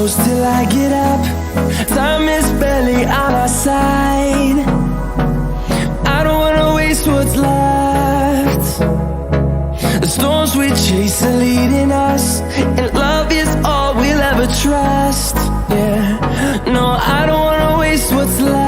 close till I get up. Time is barely on our side. I don't wanna waste what's left. The storms we chase are leading us, and love is all we'll ever trust. Yeah, no, I don't wanna waste what's left.